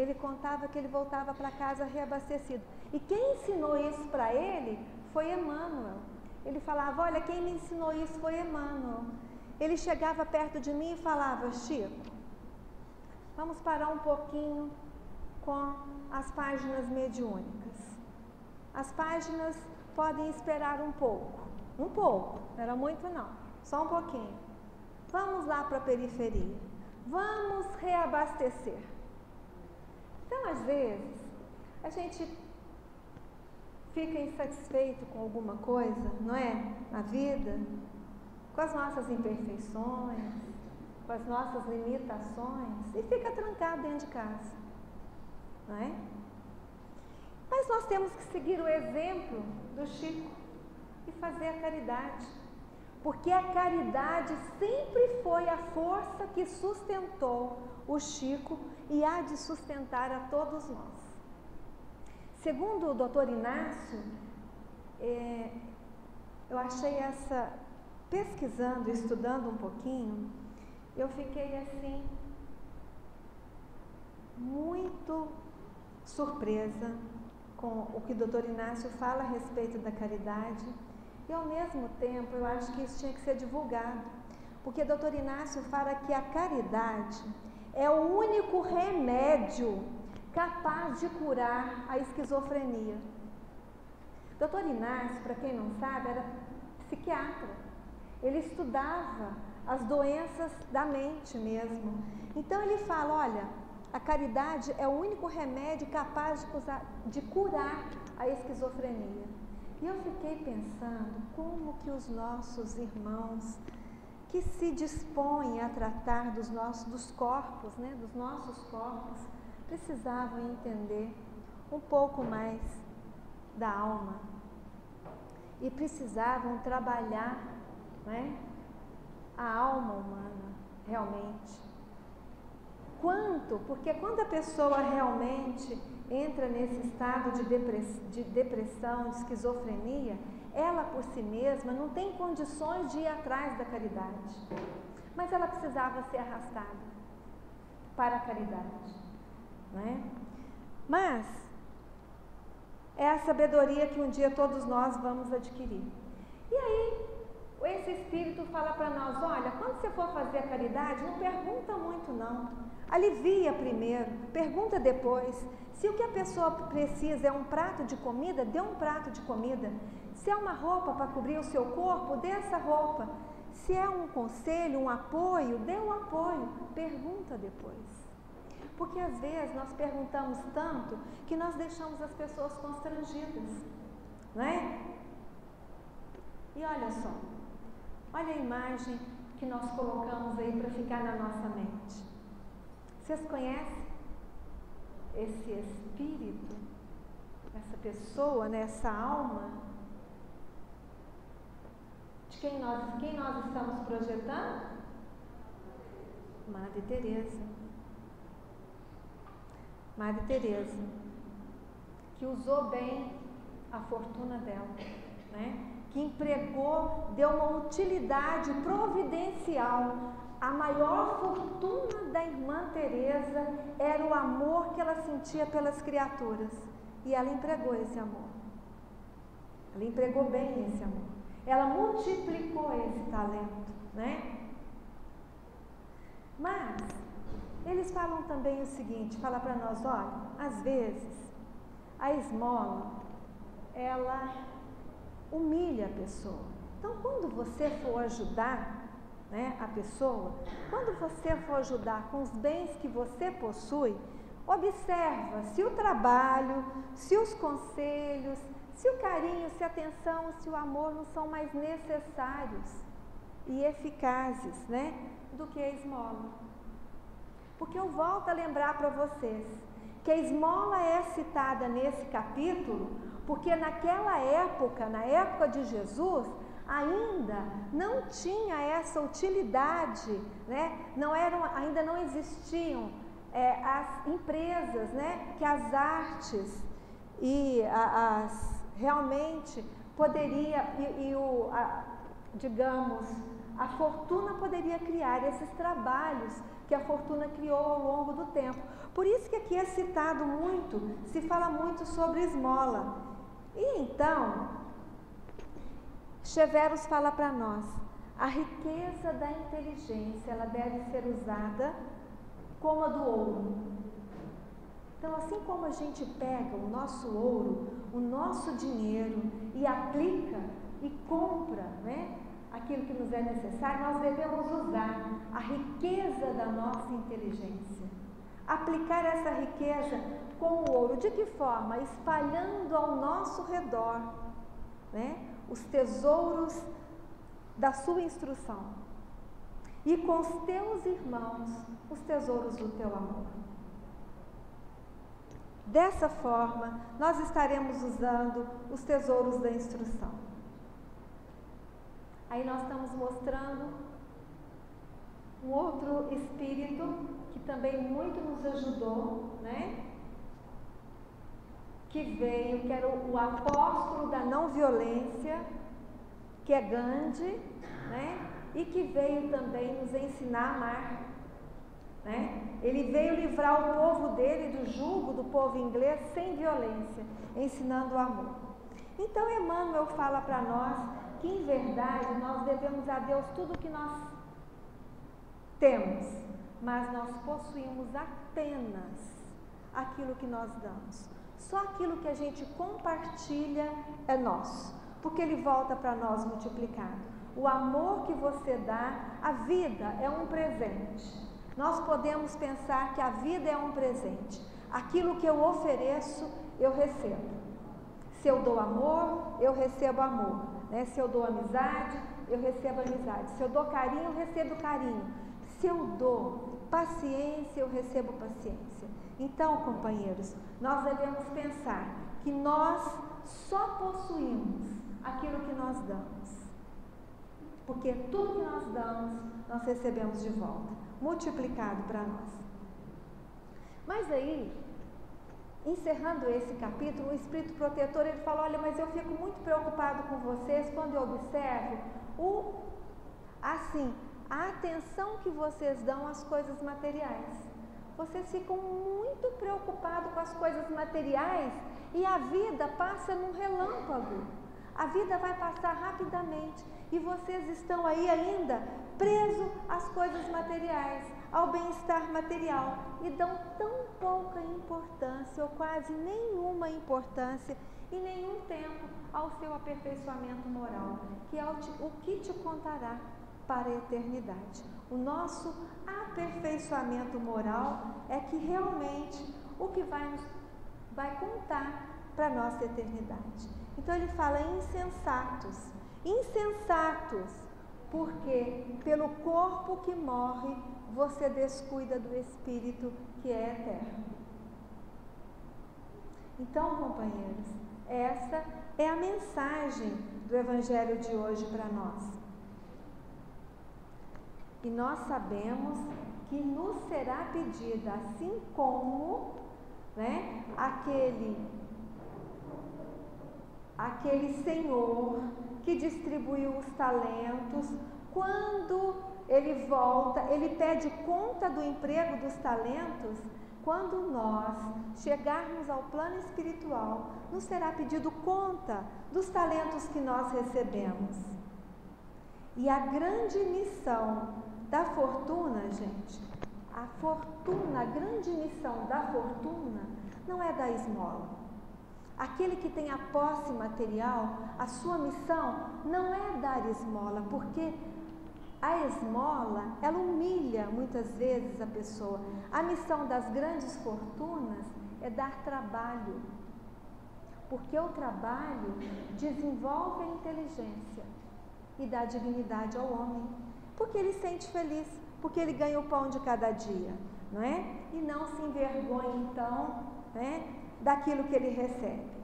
ele contava que ele voltava para casa reabastecido. E quem ensinou isso para ele foi Emmanuel. Ele falava, olha, quem me ensinou isso foi Emmanuel. Ele chegava perto de mim e falava, Chico, vamos parar um pouquinho com as páginas mediúnicas. As páginas podem esperar um pouco, não era muito não, só um pouquinho. Vamos lá para a periferia, vamos reabastecer. Então, às vezes, a gente fica insatisfeito com alguma coisa, não é? Na vida, com as nossas imperfeições, com as nossas limitações, e fica trancado dentro de casa, não é? Mas nós temos que seguir o exemplo do Chico e fazer a caridade, porque a caridade sempre foi a força que sustentou o Chico e há de sustentar a todos nós. Segundo o Dr. Inácio, eu achei pesquisando, estudando um pouquinho, eu fiquei assim, muito surpresa com o que o Dr. Inácio fala a respeito da caridade e, ao mesmo tempo, eu acho que isso tinha que ser divulgado, porque o Dr. Inácio fala que a caridade é o único remédio capaz de curar a esquizofrenia. Dr. Inácio, para quem não sabe, era psiquiatra. Ele estudava as doenças da mente mesmo. Então ele fala, olha, a caridade é o único remédio capaz de curar a esquizofrenia. E eu fiquei pensando como que os nossos irmãos que se dispõem a tratar dos corpos, né, dos nossos corpos, precisavam entender um pouco mais da alma e precisavam trabalhar, né, a alma humana realmente. Porque quando a pessoa realmente entra nesse estado de depressão, de esquizofrenia, ela por si mesma não tem condições de ir atrás da caridade, mas ela precisava ser arrastada para a caridade, não é? Mas é a sabedoria que um dia todos nós vamos adquirir. E aí, esse Espírito fala para nós, olha, quando você for fazer a caridade, não pergunta muito não. Alivia primeiro, pergunta depois. Se o que a pessoa precisa é um prato de comida, dê um prato de comida. Se é uma roupa para cobrir o seu corpo, dê essa roupa. Se é um conselho, um apoio, dê um apoio. Pergunta depois. Porque às vezes nós perguntamos tanto que nós deixamos as pessoas constrangidas, não é? E olha só, olha a imagem que nós colocamos aí para ficar na nossa mente. Vocês conhecem esse espírito, essa pessoa, né, essa alma? De quem nós estamos projetando? Madre Teresa. Madre Teresa, que usou bem a fortuna dela, né? Que empregou, deu uma utilidade providencial. A maior fortuna da irmã Teresa era o amor que ela sentia pelas criaturas. E ela empregou esse amor. Ela empregou bem esse amor. Ela multiplicou esse talento, né? Mas eles falam também o seguinte, fala para nós, olha, às vezes a esmola, ela humilha a pessoa. Então, quando você for ajudar, né, a pessoa, quando você for ajudar com os bens que você possui, observa se o trabalho, se os conselhos, se o carinho, se a atenção, se o amor não são mais necessários e eficazes, né, do que a esmola. Porque eu volto a lembrar para vocês que a esmola é citada nesse capítulo porque naquela época, na época de Jesus, ainda não tinha essa utilidade, né? Ainda não existiam as empresas, né? Que as artes e realmente poderia, digamos, a fortuna poderia criar esses trabalhos que a fortuna criou ao longo do tempo. Por isso que aqui é citado muito, se fala muito sobre esmola. E então, Cheverus fala para nós, a riqueza da inteligência, ela deve ser usada como a do ouro. Então, assim como a gente pega o nosso ouro, o nosso dinheiro e aplica e compra, né, aquilo que nos é necessário, nós devemos usar a riqueza da nossa inteligência. Aplicar essa riqueza com o ouro. De que forma? Espalhando ao nosso redor, né, os tesouros da sua instrução. E com os teus irmãos, os tesouros do teu amor. Dessa forma, nós estaremos usando os tesouros da instrução. Aí nós estamos mostrando um outro espírito que também muito nos ajudou, né? Que veio, que era o apóstolo da não violência, que é Gandhi, né? E que veio também nos ensinar a amar, né? Ele veio livrar o povo dele do jugo do povo inglês sem violência, ensinando o amor. Então Emmanuel fala para nós que em verdade nós devemos a Deus tudo o que nós temos, mas nós possuímos apenas aquilo que nós damos. Só aquilo que a gente compartilha é nosso, porque ele volta para nós multiplicado. O amor que você dá, a vida é um presente. Nós podemos pensar que a vida é um presente. Aquilo que eu ofereço, eu recebo. Se eu dou amor, eu recebo amor, né? Se eu dou amizade, eu recebo amizade. Se eu dou carinho, eu recebo carinho. Se eu dou paciência, eu recebo paciência. Então, companheiros, nós devemos pensar que nós só possuímos aquilo que nós damos. Porque tudo que nós damos, nós recebemos de volta, multiplicado para nós. Mas aí, encerrando esse capítulo, o Espírito Protetor, ele fala, olha, mas eu fico muito preocupado com vocês quando eu observo a atenção que vocês dão às coisas materiais. Vocês ficam muito preocupados com as coisas materiais e a vida passa num relâmpago. A vida vai passar rapidamente e vocês estão aí ainda presos às coisas materiais, ao bem-estar material e dão tão pouca importância ou quase nenhuma importância e nenhum tempo ao seu aperfeiçoamento moral, que é o que te contará para a eternidade. O nosso aperfeiçoamento moral é que realmente o que vai contar para a nossa eternidade. Então ele fala insensatos, porque pelo corpo que morre você descuida do espírito que é eterno. Então, companheiros, essa é a mensagem do Evangelho de hoje para nós. E nós sabemos que nos será pedida, assim como, né, aquele senhor que distribuiu os talentos, quando ele volta, ele pede conta do emprego dos talentos. Quando nós chegarmos ao plano espiritual, nos será pedido conta dos talentos que nós recebemos. E a grande missão da fortuna, gente, a grande missão da fortuna não é dar esmola. Aquele que tem a posse material, a sua missão não é dar esmola, porque a esmola, ela humilha muitas vezes a pessoa. A missão das grandes fortunas é dar trabalho, porque o trabalho desenvolve a inteligência e dá dignidade ao homem, porque ele se sente feliz, porque ele ganha o pão de cada dia, não é? E não se envergonha, então, né, daquilo que ele recebe.